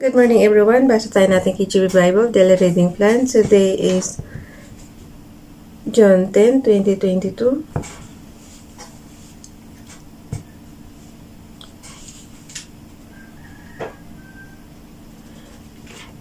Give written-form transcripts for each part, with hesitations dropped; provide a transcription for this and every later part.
Good morning everyone. Basa tayo natin KGB Bible Daily Reading Plan. Today is June 10, 2022.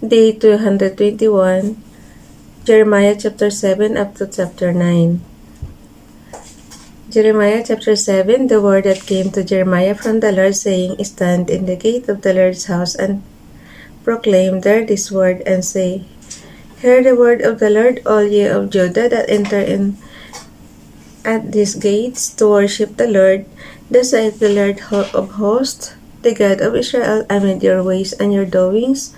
Day 221, Jeremiah chapter 7 up to chapter 9. Jeremiah chapter 7, the word that came to Jeremiah from the Lord, saying, Stand in the gate of the Lord's house and proclaim there this word, and say, Hear the word of the Lord, all ye of Judah that enter in at these gates to worship the Lord. Thus saith the Lord of hosts, the God of Israel, amid your ways and your doings,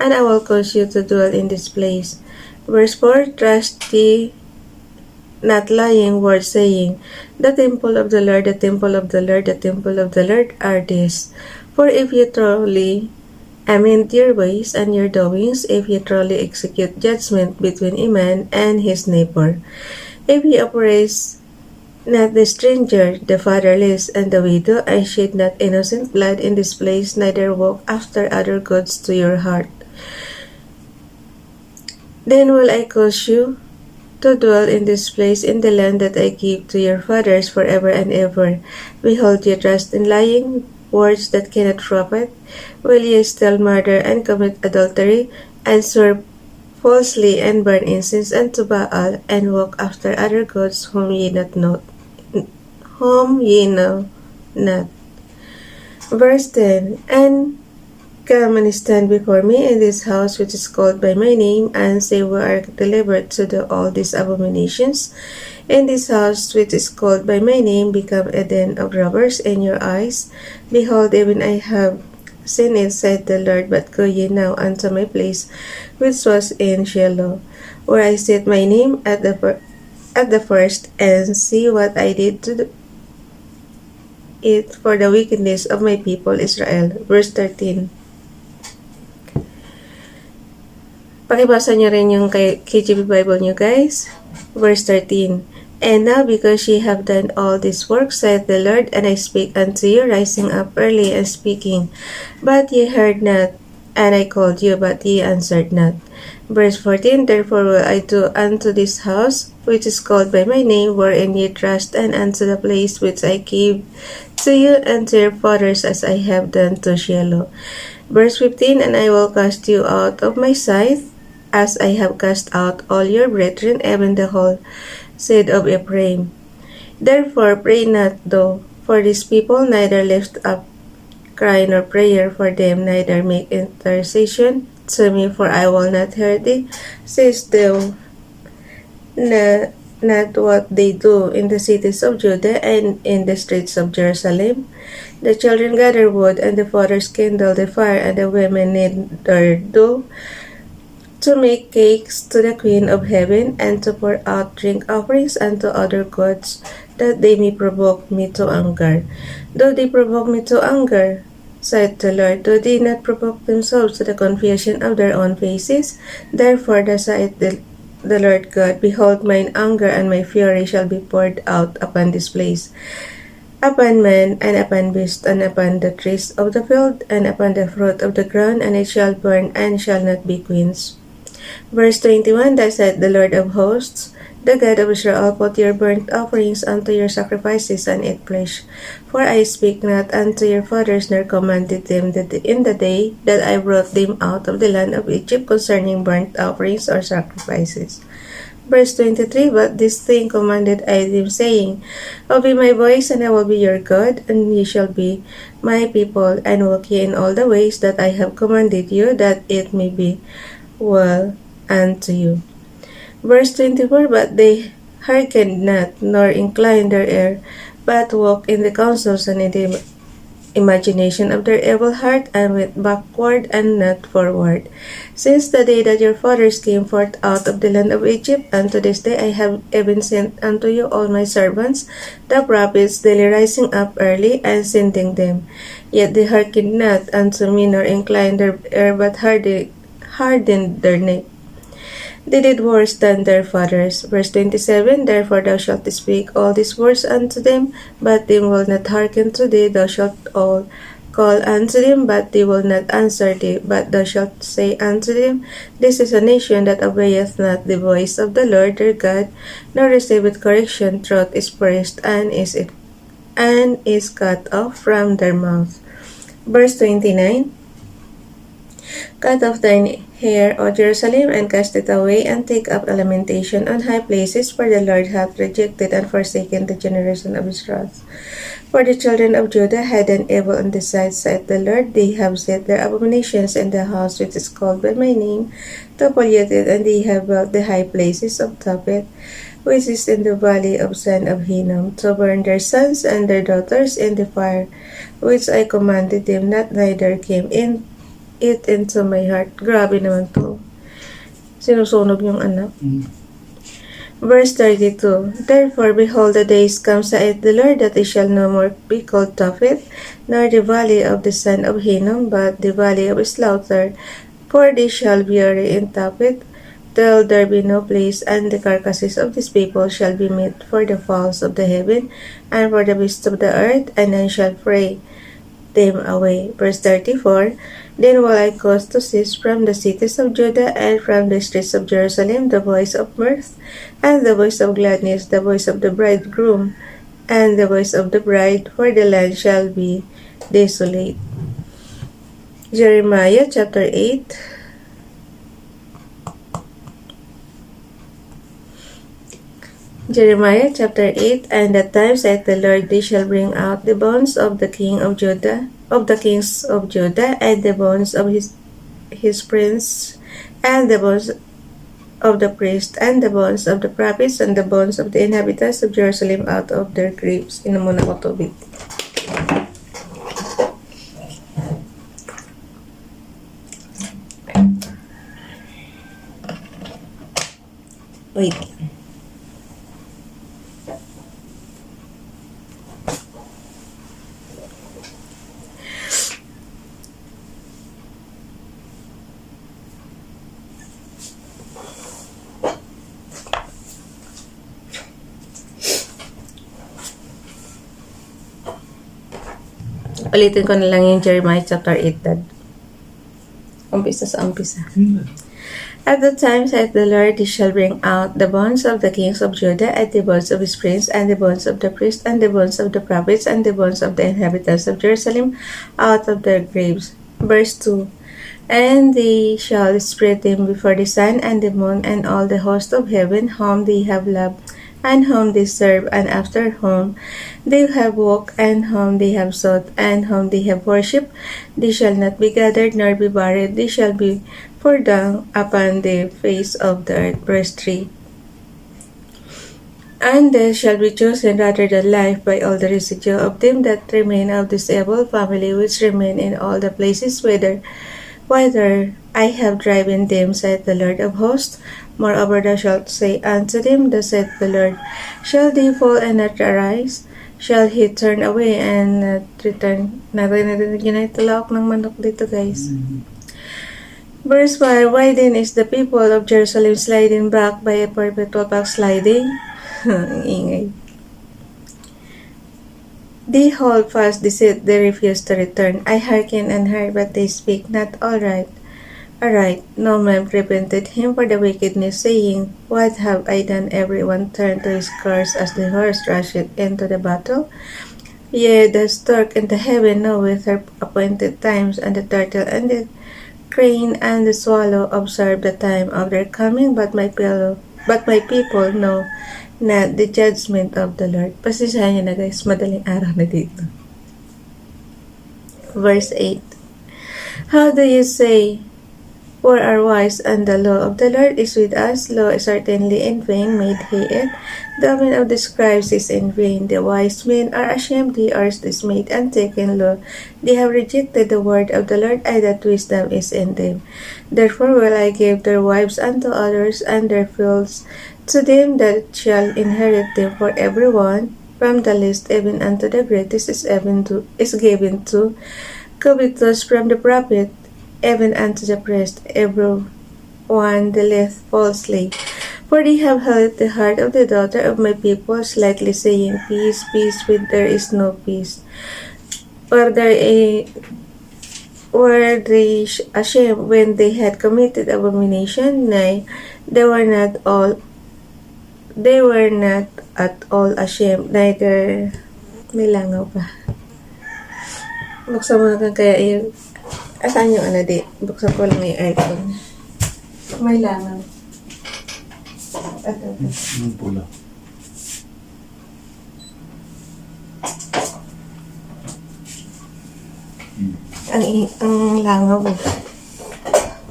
and I will cause you to dwell in this place. Verse 4, Trust ye not lying words, saying, The temple of the Lord, the temple of the Lord, the temple of the Lord are this. For if you truly amend your ways and your doings, if you truly execute judgment between a man and his neighbor, if ye oppress not the stranger, the fatherless, and the widow, and shed not innocent blood in this place, neither walk after other gods to your heart, then will I cause you to dwell in this place, in the land that I give to your fathers forever and ever. Behold, ye trust in lying words that cannot profit. Will ye still murder and commit adultery, and swear falsely, and burn incense unto Baal, and walk after other gods whom ye know not. Verse 10, And come and stand before me in this house which is called by my name, and say, We are delivered to do all these abominations. In this house which is called by my name become a den of robbers in your eyes. Behold, even I have seen it, said the Lord. But go ye now unto my place which was in Shiloh, where I set my name at the first, and see what I did to it for the wickedness of my people Israel. Verse 13. Pakibasa nyo rin yung KJV Bible nyo, guys. Verse 13. And now, because ye have done all this work, saith the Lord, and I speak unto you, rising up early and speaking, but ye heard not, and I called you, but ye answered not. Verse 14. Therefore will I do unto this house, which is called by my name, wherein ye trust, and unto the place which I gave to you and to your fathers, as I have done to Shiloh. Verse 15. And I will cast you out of my sight, as I have cast out all your brethren, even the whole seed of Ephraim. Therefore pray not thou for these people, neither lift up cry nor prayer for them, neither make intercession to me, for I will not hear thee. Sayest thou not what they do in the cities of Judah and in the streets of Jerusalem? The children gather wood, and the fathers kindle the fire, and the women knead their dough, to make cakes to the Queen of Heaven, and to pour out drink offerings unto other gods, that they may provoke me to anger. Though they provoke me to anger, saith the Lord, do they not provoke themselves to the confusion of their own faces? Therefore thus saith the Lord God, Behold, mine anger and my fury shall be poured out upon this place, upon man, and upon beast, and upon the trees of the field, and upon the fruit of the ground, and it shall burn, and shall not be quenched. Verse 21. Thus saith the Lord of hosts, the God of Israel, Put your burnt offerings unto your sacrifices, and eat flesh. For I speak not unto your fathers, nor commanded them in the day that I brought them out of the land of Egypt concerning burnt offerings or sacrifices. Verse 23. But this thing commanded I them, saying, Obey my voice, and I will be your God, and ye shall be my people, and walk ye in all the ways that I have commanded you, that it may be well unto you. Verse 24. But they hearkened not, nor inclined their ear, but walked in the counsels and in the imagination of their evil heart, and went backward and not forward. Since the day that your fathers came forth out of the land of Egypt, unto this day I have even sent unto you all my servants, the prophets, daily rising up early and sending them. Yet they hearkened not unto me, nor inclined their ear, but hardened their neck. They did worse than their fathers. Verse 27. Therefore thou shalt speak all these words unto them, but they will not hearken to thee. Thou shalt all call unto them, but they will not answer thee. But thou shalt say unto them, This is a nation that obeyeth not the voice of the Lord their God, nor receiveth correction. Truth is perished, and is cut off from their mouth. Verse 29. Cut off thine hair, O Jerusalem, and cast it away, and take up a lamentation on high places, for the Lord hath rejected and forsaken the generation of his wrath. For the children of Judah had an evil in the sight, saith the Lord. They have set their abominations in the house which is called by my name, to pollute it, and they have built the high places of Tophet, which is in the valley of son of Hinnom, to burn their sons and their daughters in the fire, which I commanded them not, neither came in it into my heart. Grabe naman to. Sinusunog yung anak. Verse 32. Therefore, behold, the days come, saith the Lord, that it shall no more be called Tophet, nor the valley of the son of Hinnom, but the valley of slaughter. For they shall bury in Tophet, till there be no place, and the carcasses of this people shall be meat for the fowls of the heaven, and for the beasts of the earth, and none shall fray them away. Verse 34. Then will I cause to cease from the cities of Judah and from the streets of Jerusalem the voice of mirth, and the voice of gladness, the voice of the bridegroom, and the voice of the bride, for the land shall be desolate. Jeremiah chapter 8. Jeremiah chapter 8. And at times, saith the Lord, they shall bring out the bones of the king of Judah, of the kings of Judah, and the bones of his prince, and the bones of the priest, and the bones of the prophets, and the bones of the inhabitants of Jerusalem out of their graves. Inom muna ko tubig. Wait. Ulitin ko na lang yung Jeremiah chapter 8, Dad. Umpisa sa umpisa. At the time, saith the Lord, he shall bring out the bones of the kings of Judah, and the bones of his prince, and the bones of the priests, and the bones of the prophets, and the bones of the inhabitants of Jerusalem out of their graves. Verse 2. And they shall spread them before the sun and the moon, and all the host of heaven, whom they have loved, and whom they serve, and after whom they have walked, and whom they have sought, and whom they have worshipped. They shall not be gathered, nor be buried. They shall be poured down upon the face of the earth. Verse 3. And they shall be chosen rather than life by all the residue of them that remain of this evil family, which remain in all the places whither I have driven them, saith the Lord of hosts. Moreover, thou shalt say unto them, Thus saith the Lord, Shall they fall and not arise? Shall he turn away and not return? Narinig na ito lawak ng manok dito, guys. Verse 5. Why then is the people of Jerusalem sliding back by a perpetual backsliding? Ang ingay. They hold fast deceit, they refuse to return. I hearken and heard, but they speak not aright. No man repented him for the wickedness, saying, What have I done? Everyone turned to his course as the horse rusheth into the battle. Yea, the stork in the heaven knoweth her appointed times, and the turtle and the crane and the swallow observe the time of their coming, but my people know not the judgment of the Lord. Pasensyahan niyo na, guys, madaling araw na dito. Verse 8. How do you say, For our wise, and the law of the Lord is with us? Law is certainly in vain made he it. The men of the scribes is in vain. The wise men are ashamed, they are dismayed, and taken low. They have rejected the word of the Lord, and that wisdom is in them. Therefore will I give their wives unto others, and their fields to them that shall inherit them. For everyone, from the least even unto the greatest, is given to covetous. From the prophet even unto the priest, every one dealeth falsely. For they have held the heart of the daughter of my people slightly, saying, Peace, peace, when there is no peace. Were they ashamed when they had committed abomination? Nay, they were not at all ashamed, neither. May langaw pa. Buksan mo natin kaya yung... Asan yung ano di? Buksan ko lang yung aircon. May langaw. Yung pula. Ang langaw.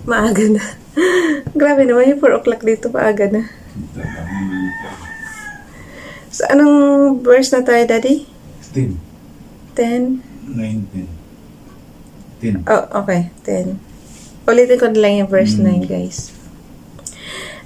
Maaga na. Grabe naman yung 4 o'clock dito, maaga na. So, anong verse na tayo, Daddy? 10. 10? 9, 10. 10. Oh, okay. 10. Ulitin ko na lang yung verse 9, guys.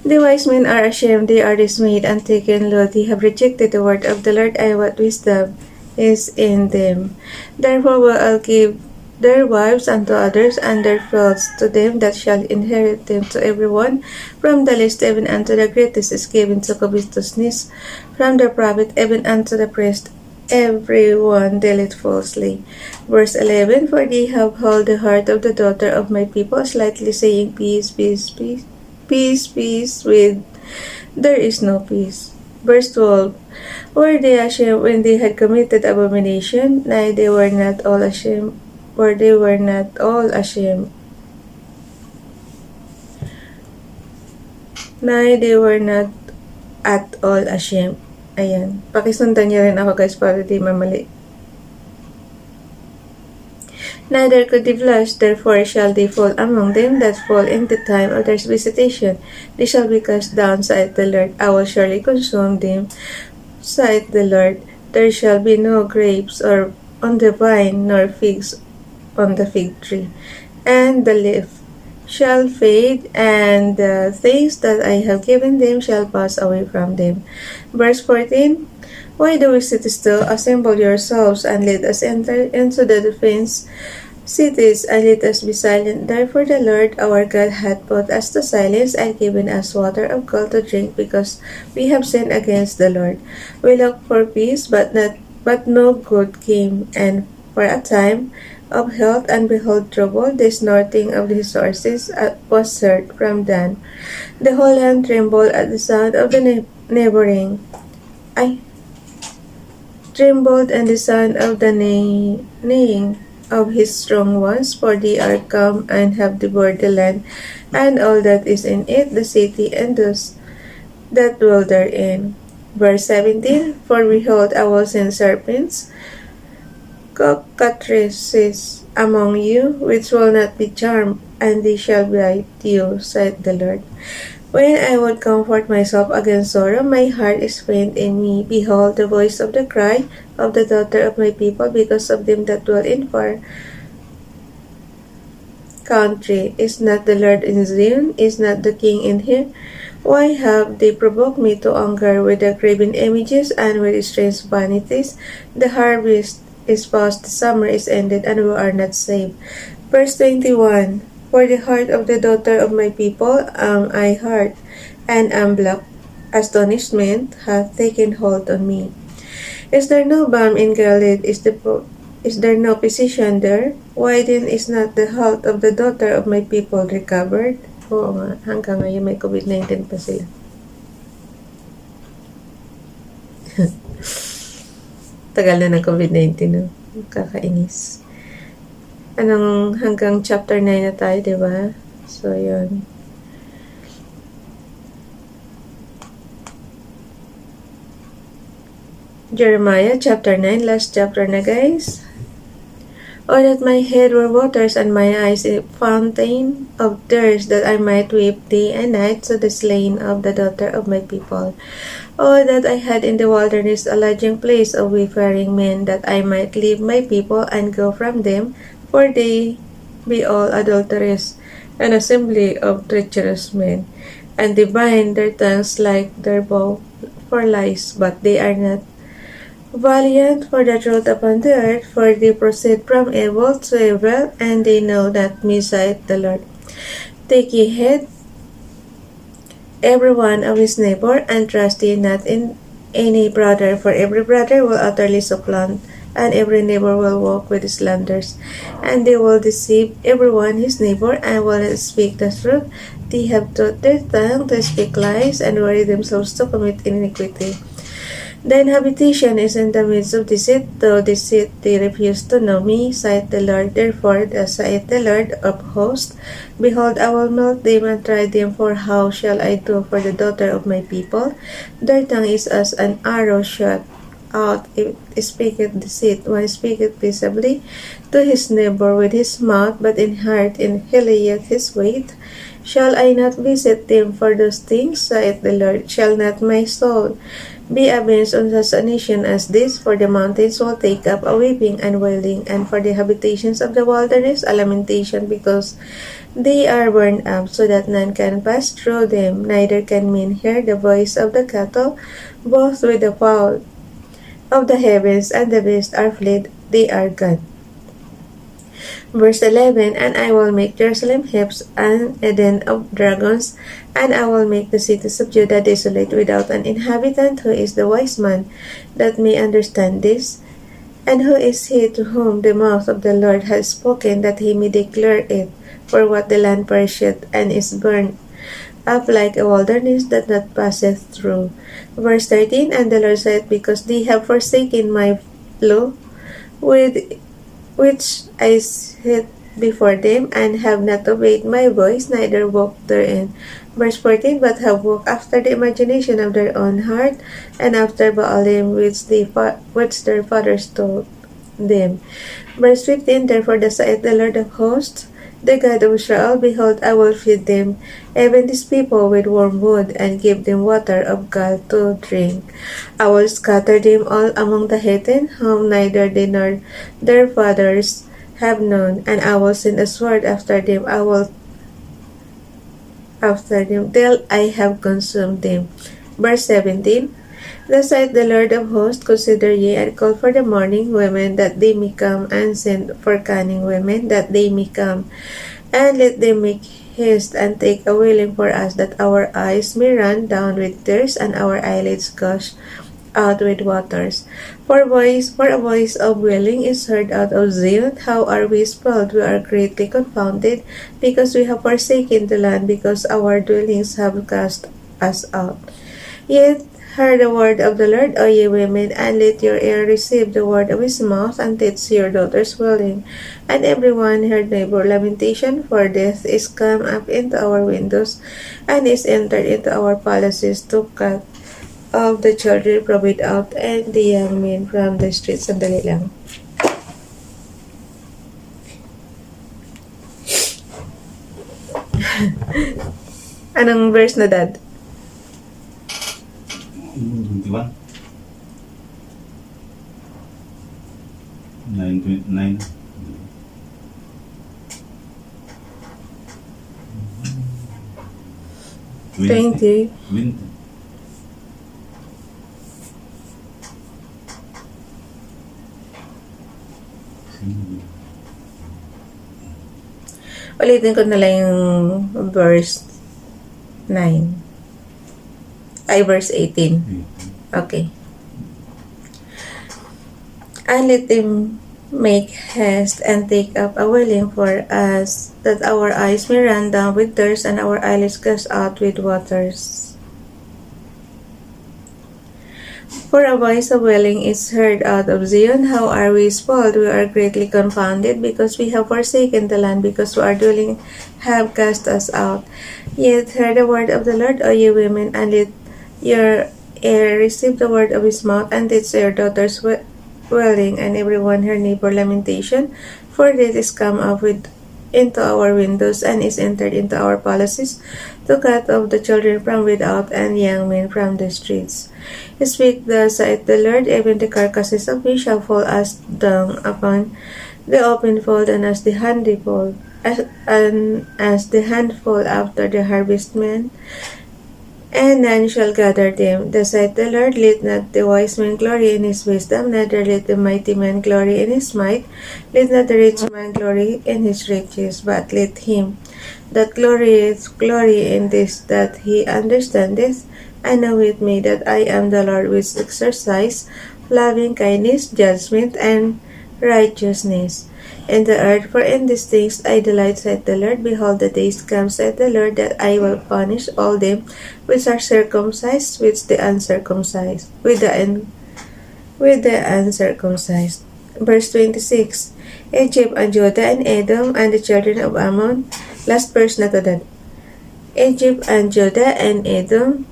The wise men are ashamed, they are dismayed and taken low. They have rejected the word of the Lord, and what wisdom is in them. Therefore will I give their wives unto others, and their fields to them that shall inherit them. To everyone, from the least even unto the greatest, is given to covetousness. From the prophet even unto the priest, everyone dealeth falsely. Verse 11, for they have held the heart of the daughter of my people, slightly saying, peace, peace, peace, peace, peace, with there is no peace. Verse 12, were they ashamed when they had committed abomination? Nay, they were not all ashamed, for they were not all ashamed. Nay, they were not at all ashamed. Ayan. Pakisundan niyo rin ako, guys, para di mamali. Neither could they blush, therefore shall they fall among them that fall in the time of their visitation. They shall be cast down, saith the Lord. I will surely consume them, saith the Lord. There shall be no grapes or on the vine, nor figs on the fig tree. And the leaf shall fade, and the things that I have given them shall pass away from them. Verse 14, why do we sit still? Assemble yourselves, and let us enter into the defense cities, and let us be silent. Therefore the Lord our God hath put us to silence, and given us water of gall to drink, because we have sinned against the Lord. We looked for peace, but no good came, and for a time of health, and behold trouble, the snorting of the horses was heard from Dan. The whole land trembled at the sound of the trembled and the sound of the neighing of his strong ones, for they are come and have devoured the land, and all that is in it, the city, and those that dwell therein. Verse 17, for behold, I will send serpents, cockatrices among you, which will not be charmed, and they shall bite you, saith the Lord. When I would comfort myself against sorrow, my heart is faint in me. Behold, the voice of the cry of the daughter of my people, because of them that dwell in far country. Is not the Lord in Zion? Is not the King in here? Why have they provoked me to anger with their graven images and with strange vanities? The harvest is past, the summer is ended, and we are not saved. Verse 21, for the heart of the daughter of my people am I hurt, and am black. Astonishment hath taken hold on me. Is there no balm in Gilead? Is there no physician there? Why then is not the health of the daughter of my people recovered? Oo nga, hanggang ngayon may COVID-19 pa sila. Tagal na ng COVID-19, no? Kakainis. Hanggang chapter 9 na tayo, diba? So, yun. Jeremiah chapter 9, last chapter na, guys. Oh, that my head were waters, and my eyes a fountain of tears, that I might weep day and night to the slain of the daughter of my people. Oh, that I had in the wilderness a lodging place of wayfaring men, that I might leave my people and go from them, for they be all adulterous, an assembly of treacherous men, and they bind their tongues like their bow for lies, but they are not valiant for the truth upon the earth, for they proceed from evil to evil, and they know not me, saith the Lord. Take ye heed, every one of his neighbor, and trust ye not in any brother, for every brother will utterly supplant and every neighbor will walk with slanders, and they will deceive everyone his neighbor, and will not speak the truth. They have taught their tongue to speak lies, and worry themselves to commit iniquity. Thine habitation is in the midst of deceit, though deceit they refuse to know me, saith the Lord. Therefore, thus saith the Lord of hosts, Behold, I will melt them and try them, for how shall I do for the daughter of my people? Their tongue is as an arrow shot out, it speaketh deceit, one speaketh peaceably to his neighbor with his mouth, but in heart he layeth his weight. Shall I not visit them for those things, saith the Lord? Shall not my soul be avenged on such a nation as this? For the mountains will take up a weeping and wailing, and for the habitations of the wilderness a lamentation, because they are burned up, so that none can pass through them, neither can men hear the voice of the cattle, both with the fowl of the heavens and the beasts are fled, they are gone. Verse 11, And I will make Jerusalem heaps and a den of dragons, and I will make the cities of Judah desolate without an inhabitant. Who is the wise man that may understand this? And who is he to whom the mouth of the Lord has spoken, that he may declare it? For what the land perisheth and is burned up like a wilderness that not passeth through. Verse 13, And the Lord said, Because they have forsaken my law, with which I set before them, and have not obeyed my voice, neither walked therein. Verse 14, But have walked after the imagination of their own heart, and after Baalim, which their fathers told them. Verse 15, Therefore thus saith the Lord of hosts, the God of Israel, Behold, I will feed them, even these people, with wormwood, and give them water of gall to drink. I will scatter them all among the heathen, whom neither they nor their fathers have known, and I will send a sword after them. I will after them till I have consumed them. Verse 17, Thus saith the Lord of hosts, Consider ye, and call for the mourning women, that they may come, and send for cunning women, that they may come, and let them make haste, and take a wailing for us, that our eyes may run down with tears, and our eyelids gush out with waters. For a voice of wailing is heard out of Zion. How are we spoiled? We are greatly confounded, because we have forsaken the land, because our dwellings have cast us out. Yet hear the word of the Lord, O ye women, and let your ear receive the word of his mouth, and teach your daughters wailing, and every one her neighbor lamentation, for death is come up into our windows, and is entered into our palaces, to cut off the children from without, and the young men from the streets. Sandali lang. Anong verse na, Dad? 21. 9:29. 20. 20. Ulitin ko na lang yung verse 9. Ay, verse 18. Okay. And let them make haste and take up a wailing for us, that our eyes may run down with thirst, and our eyelids gush out with waters. For a voice of wailing is heard out of Zion. How are we spoiled? We are greatly confounded, because we have forsaken the land, because our dwelling have cast us out. Yet hear the word of the Lord, O ye women, and let your ear receive the word of his mouth, and teach your daughters wailing, and every one her neighbor lamentation. For death is come up into our windows, and is entered into our palaces, to cut off the children from without, and young men from the streets. Speak thus saith the Lord, even the carcasses of me shall fall as dung upon the open fold, and as the handful after the harvestmen, and none shall gather them. Thus saith the Lord, Let not the wise man glory in his wisdom, neither let the mighty man glory in his might, let not the rich man glory in his riches, but let him that glorieth glory in this, that he understandeth, and knoweth me, that I am the Lord, which exercise loving kindness, judgment, and righteousness. And the earth, for in these things I delight, said the Lord. Behold, the days come, said the Lord, that I will punish all them which are circumcised, with the uncircumcised. Verse 26. Egypt and Judah and Edom and the children of Ammon. Last verse na to that. Egypt and Judah and Edom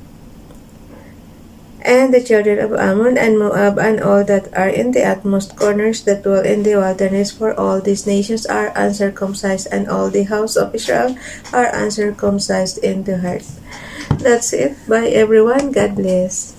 and the children of Ammon and Moab and all that are in the utmost corners that dwell in the wilderness, for all these nations are uncircumcised, and all the house of Israel are uncircumcised in the heart. That's it. Bye everyone. God bless.